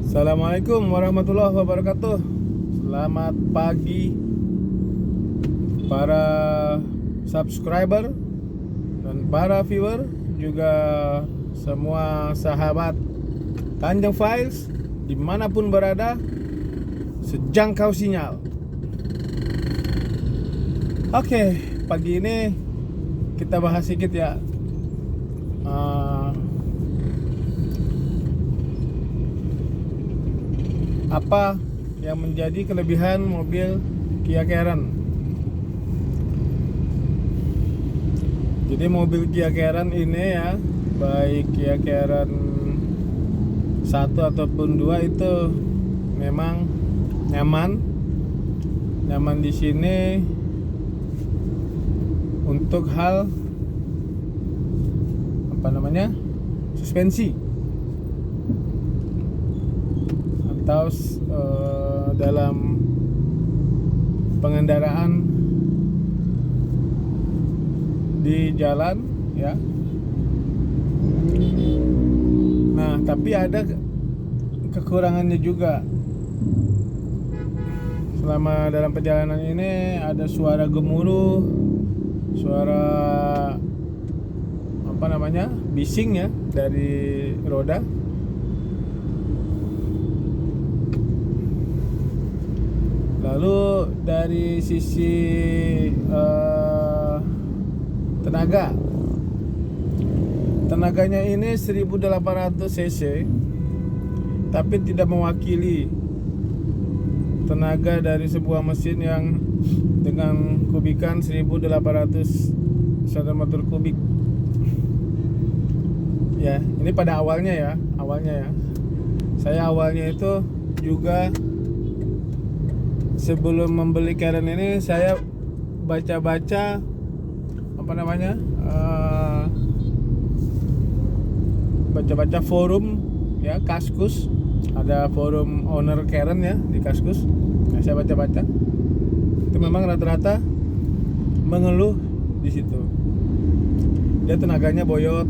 Assalamualaikum warahmatullahi wabarakatuh. Selamat pagi para subscriber dan para viewer, juga semua sahabat Kanjeng Files dimanapun berada, sejangkau sinyal. Oke, pagi ini kita bahas sedikit ya, apa yang menjadi kelebihan mobil Kia Carens. Jadi mobil Kia Carens ini ya, baik Kia Carens 1 ataupun 2 itu memang nyaman di sini untuk hal suspensi atau dalam pengendaraan di jalan ya. Nah, tapi ada kekurangannya juga. Selama dalam perjalanan ini ada suara gemuruh, suara bising ya dari roda. Lalu dari sisi tenaganya ini 1800 cc, tapi tidak mewakili tenaga dari sebuah mesin yang dengan kubikan 1800 cm3 ya. Ini pada awalnya ya. Saya awalnya itu juga sebelum membeli Carens ini saya baca-baca baca-baca forum ya, Kaskus. Ada forum owner Carens ya di Kaskus. Nah, saya baca-baca. Itu memang rata-rata mengeluh di situ. Dia tenaganya boyot,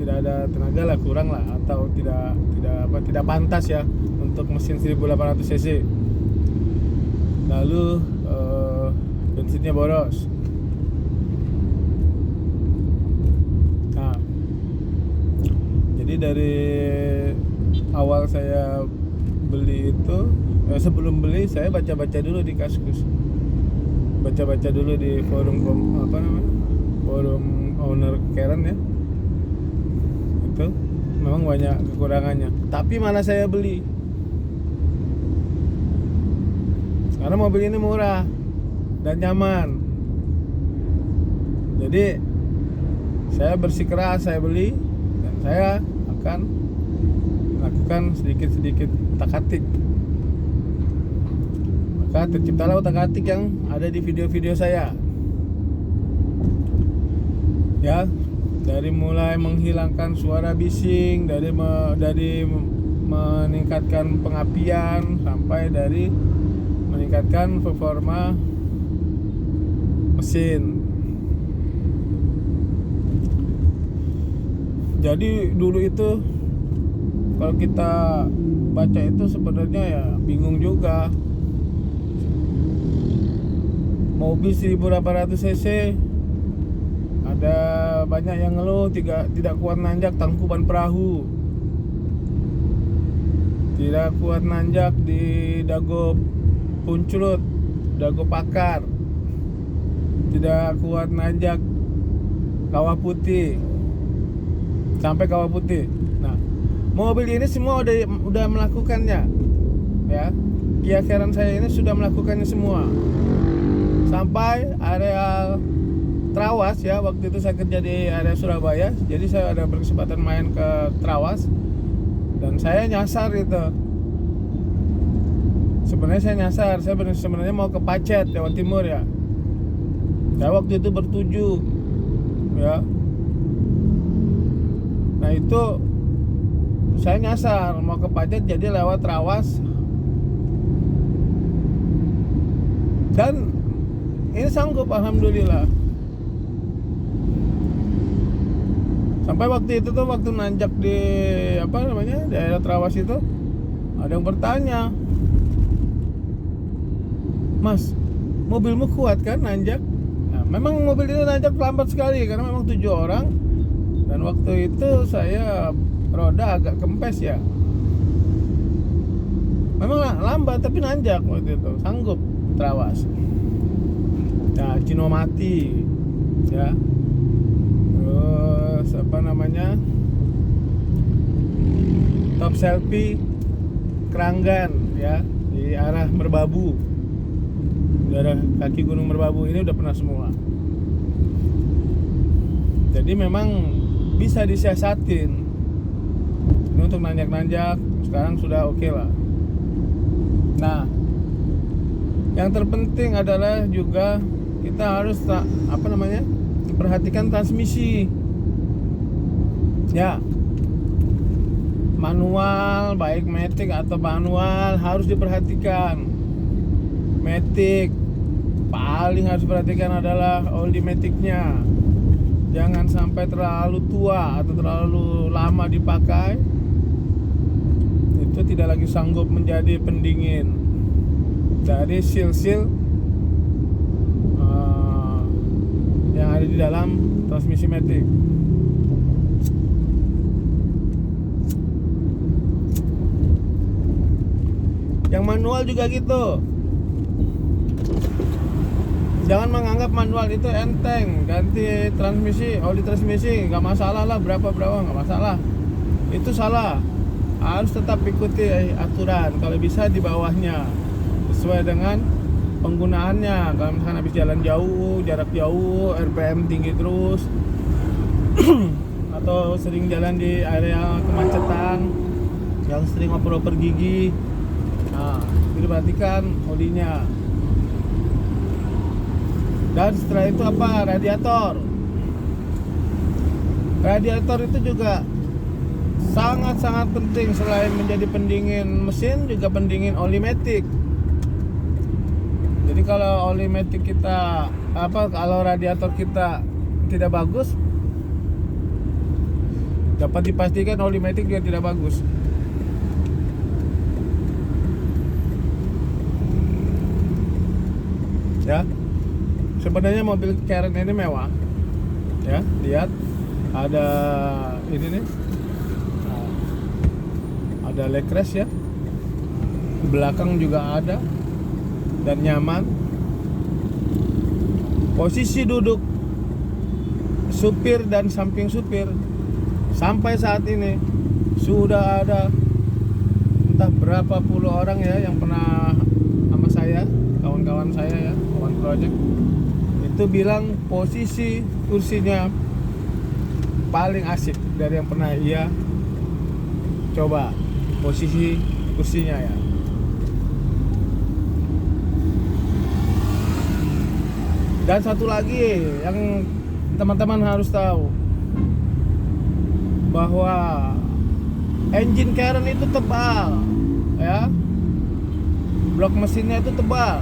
tidak ada tenaga lah, kurang lah, atau tidak pantas ya untuk mesin 1800 cc. Lalu bensinnya boros. Nah, jadi dari awal saya beli itu, sebelum beli saya baca-baca dulu di Kaskus, baca-baca dulu di forum forum owner Carens ya. Itu memang banyak kekurangannya, tapi malah saya beli karena mobil ini murah dan nyaman. Jadi saya bersikeras, saya beli, dan saya akan melakukan sedikit-sedikit utak-atik. Maka terciptalah utak-atik yang ada di video-video saya ya, dari mulai menghilangkan suara bising, dari meningkatkan pengapian, sampai dari meningkatkan performa mesin. Jadi dulu itu kalau kita baca itu sebenarnya ya bingung juga. Mobil 1800 cc ada banyak yang ngeluh tidak kuat nanjak tangkuban perahu, tidak kuat nanjak di Dago Punculut, Dago Pakar, tidak kuat nanjak Kawah Putih sampai Kawah Putih. Nah, mobil ini semua udah melakukannya ya. Kia Carens saya ini sudah melakukannya semua sampai areal Trawas ya. Waktu itu saya kerja di area Surabaya, jadi saya ada berkesempatan main ke Trawas dan saya nyasar itu. Sebenarnya saya nyasar, saya sebenarnya mau ke Pacet, Jawa Timur ya. Saya waktu itu bertuju ya. Nah, itu saya nyasar mau ke Pacet, jadi lewat Trawas. Dan ini sanggup, alhamdulillah. Sampai waktu itu tuh, waktu nanjak di daerah Trawas itu, Ada yang bertanya, Mas, mobilmu kuat kan nanjak? Nah, memang mobil ini nanjak lambat sekali karena memang 7 orang. Dan waktu itu saya roda agak kempes ya. Memang lambat tapi nanjak waktu itu, sanggup terawas. Ya, Cino mati ya. Terus apa namanya, top selfie Keranggan ya, di arah Merbabu, daerah kaki Gunung Merbabu ini udah pernah semua. Jadi memang bisa disiasatin. Ini untuk nanjak-nanjak sekarang sudah oke lah. Nah, yang terpenting adalah juga kita harus perhatikan transmisi. Ya, manual baik matic atau manual harus diperhatikan. Matic paling harus diperhatikan adalah oli maticnya. Jangan sampai terlalu tua atau terlalu lama dipakai. Itu tidak lagi sanggup menjadi pendingin dari seal-seal yang ada di dalam transmisi matic. Yang manual juga gitu. Jangan menganggap manual itu enteng. Ganti transmisi, oli transmisi nggak masalah lah, berapa nggak masalah. Itu salah. Harus tetap ikuti aturan. Kalau bisa di bawahnya, sesuai dengan penggunaannya. Kalau misalkan habis jalan jauh, jarak jauh, RPM tinggi terus atau sering jalan di area kemacetan, yang sering oper-oper gigi, nah itu diperhatikan olinya. Dan setelah itu apa? Radiator. Radiator itu juga sangat-sangat penting. Selain menjadi pendingin mesin, juga pendingin oli matic. Jadi kalau oli matic kita kalau radiator kita tidak bagus, dapat dipastikan oli matic juga tidak bagus. Ya, sebenarnya mobil Karen ini mewah. Ya, lihat ada ini nih, ada leg rest ya, belakang juga ada dan nyaman. Posisi duduk supir dan samping supir sampai saat ini sudah ada entah berapa puluh orang ya yang pernah sama saya, kawan-kawan saya ya, kawan project, itu bilang posisi kursinya paling asik dari yang pernah ia coba. Posisi kursinya ya. Dan satu lagi yang teman-teman harus tahu, bahwa engine Karen itu tebal ya, blok mesinnya itu tebal.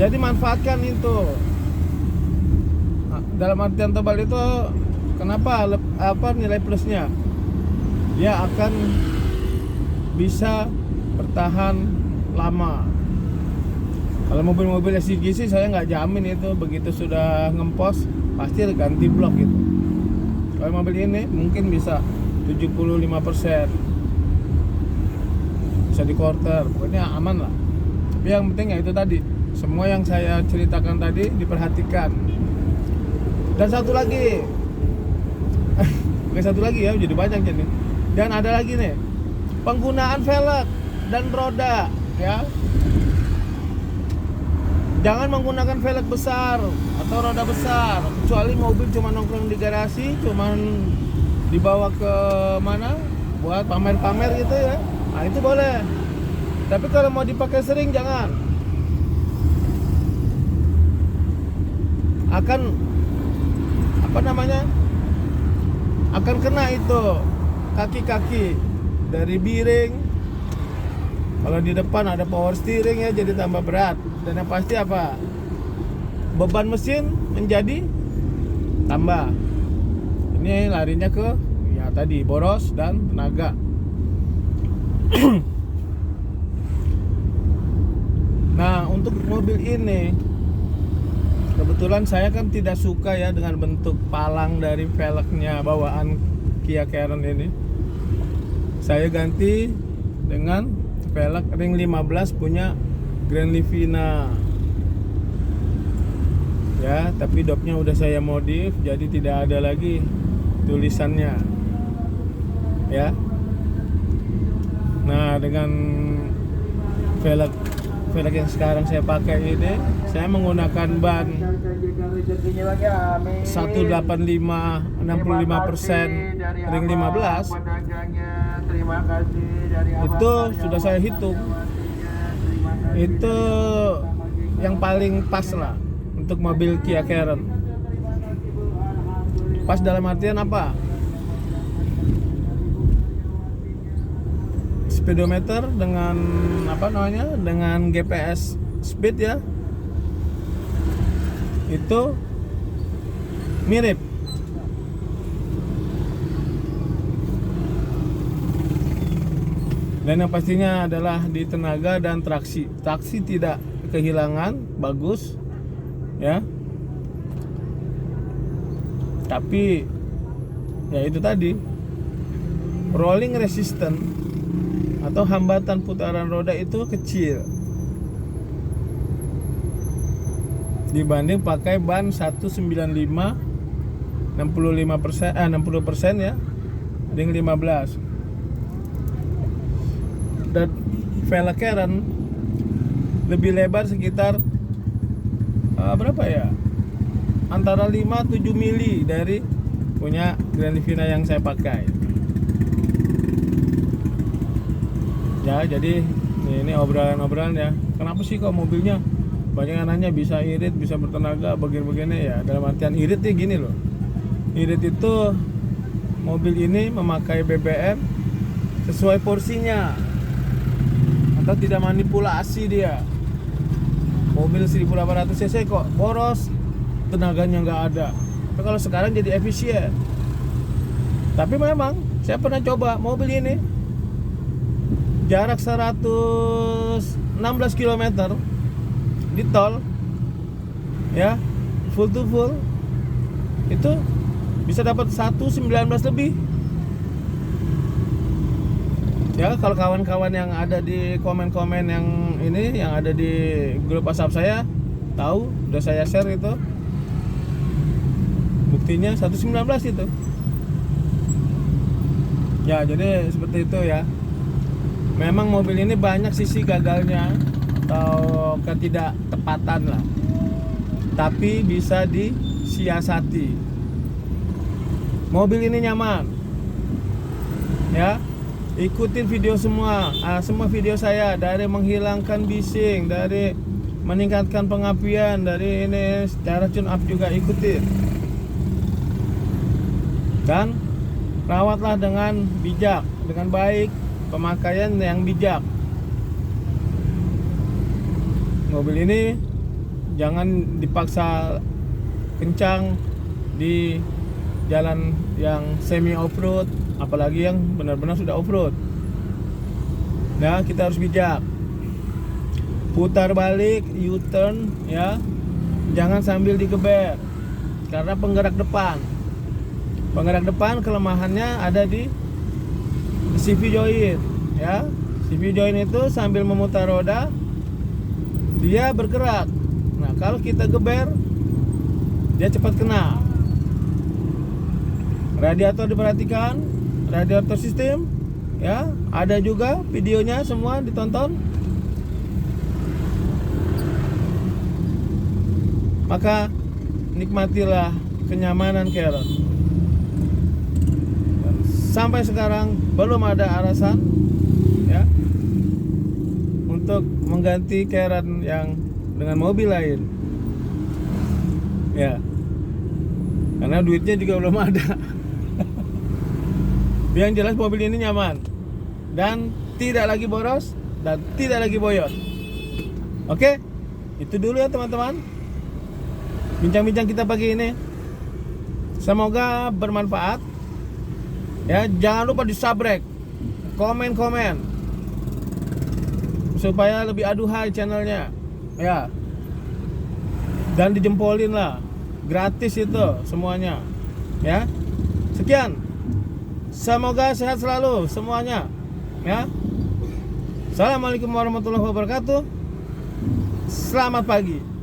Jadi manfaatkan itu. Nah, dalam artian tebal itu kenapa? Nilai plusnya? Dia akan bisa bertahan lama. Kalau mobil-mobil SUV sih saya nggak jamin itu, begitu sudah ngempos pasti ganti blok gitu. Kalau mobil ini mungkin bisa 75%, bisa di quarter, pokoknya aman lah. Tapi yang penting ya itu tadi, semua yang saya ceritakan tadi diperhatikan. Dan satu lagi, satu lagi ya, jadi banyak jadi. Dan ada lagi nih, penggunaan velg dan roda ya. Jangan menggunakan velg besar atau roda besar, kecuali mobil cuma nongkrong di garasi, cuman dibawa ke mana buat pamer-pamer gitu ya. Nah itu boleh. Tapi kalau mau dipakai sering jangan. Akan kena itu kaki-kaki dari biring. Kalau di depan ada power steering ya, jadi tambah berat. Dan yang pasti apa? Beban mesin menjadi tambah. Ini larinya ke ya tadi boros dan tenaga. Nah, untuk mobil ini kebetulan saya kan tidak suka ya dengan bentuk palang dari velgnya bawaan Kia Carens ini. Saya ganti dengan velg ring 15 punya Grand Livina. Ya, tapi dopnya udah saya modif jadi tidak ada lagi tulisannya. Ya. Nah, dengan velg yang sekarang saya pakai ini, saya menggunakan ban 185 65% ring 15. Itu sudah saya hitung. Itu yang paling pas lah untuk mobil Kia Carens. Pas dalam artian apa? Speedometer dengan dengan GPS speed ya, itu mirip. Dan yang pastinya adalah di tenaga dan traksi tidak kehilangan, bagus ya. Tapi ya itu tadi, rolling resistance atau hambatan putaran roda itu kecil dibanding pakai ban 195 60% ya, ring 15. Dan velg Carens lebih lebar sekitar berapa ya? Antara 5-7 mili dari punya Grand Livina yang saya pakai. Ya, jadi ini obrolan ya. Kenapa sih kok mobilnya banyak yang nanya bisa irit, bisa bertenaga, begini-begini ya. Dalam artian irit nih gini loh. Irit itu mobil ini memakai BBM sesuai porsinya atau tidak manipulasi dia. Mobil 1800 cc kok boros, tenaganya nggak ada. Tapi kalau sekarang jadi efisien. Tapi memang saya pernah coba mobil ini, jarak 116 km di tol ya, full to full itu bisa dapat 119 lebih ya. Kalau kawan-kawan yang ada di komen-komen yang ini, yang ada di grup WhatsApp saya tahu, udah saya share itu buktinya 119 itu ya. Jadi seperti itu ya. Memang mobil ini banyak sisi gagalnya atau ketidaktepatan lah, tapi bisa disiasati. Mobil ini nyaman ya. Ikutin video semua video saya, dari menghilangkan bising, dari meningkatkan pengapian, dari ini cara tune up juga ikutin. Dan rawatlah dengan bijak, dengan baik, pemakaian yang bijak. Mobil ini jangan dipaksa kencang di jalan yang semi off-road, apalagi yang benar-benar sudah off-road. Nah, kita harus bijak. Putar balik, U-turn ya. Jangan sambil digeber. Karena penggerak depan kelemahannya ada di CV joint ya. CV joint itu sambil memutar roda dia bergerak. Nah, kalau kita geber dia cepat kena. Radiator diperhatikan, radiator sistem ya, ada juga videonya, semua ditonton. Maka nikmatilah kenyamanan Carens. Sampai sekarang belum ada alasan ya untuk mengganti Carens yang dengan mobil lain ya, karena duitnya juga belum ada. Yang jelas mobil ini nyaman dan tidak lagi boros dan tidak lagi boyot. Oke, itu dulu ya teman-teman, bincang-bincang kita pagi ini. Semoga bermanfaat ya. Jangan lupa di subscribe, komen, supaya lebih aduhai channelnya ya, dan dijempolin lah, gratis itu semuanya ya. Sekian, semoga sehat selalu semuanya ya. Assalamualaikum warahmatullahi wabarakatuh. Selamat pagi.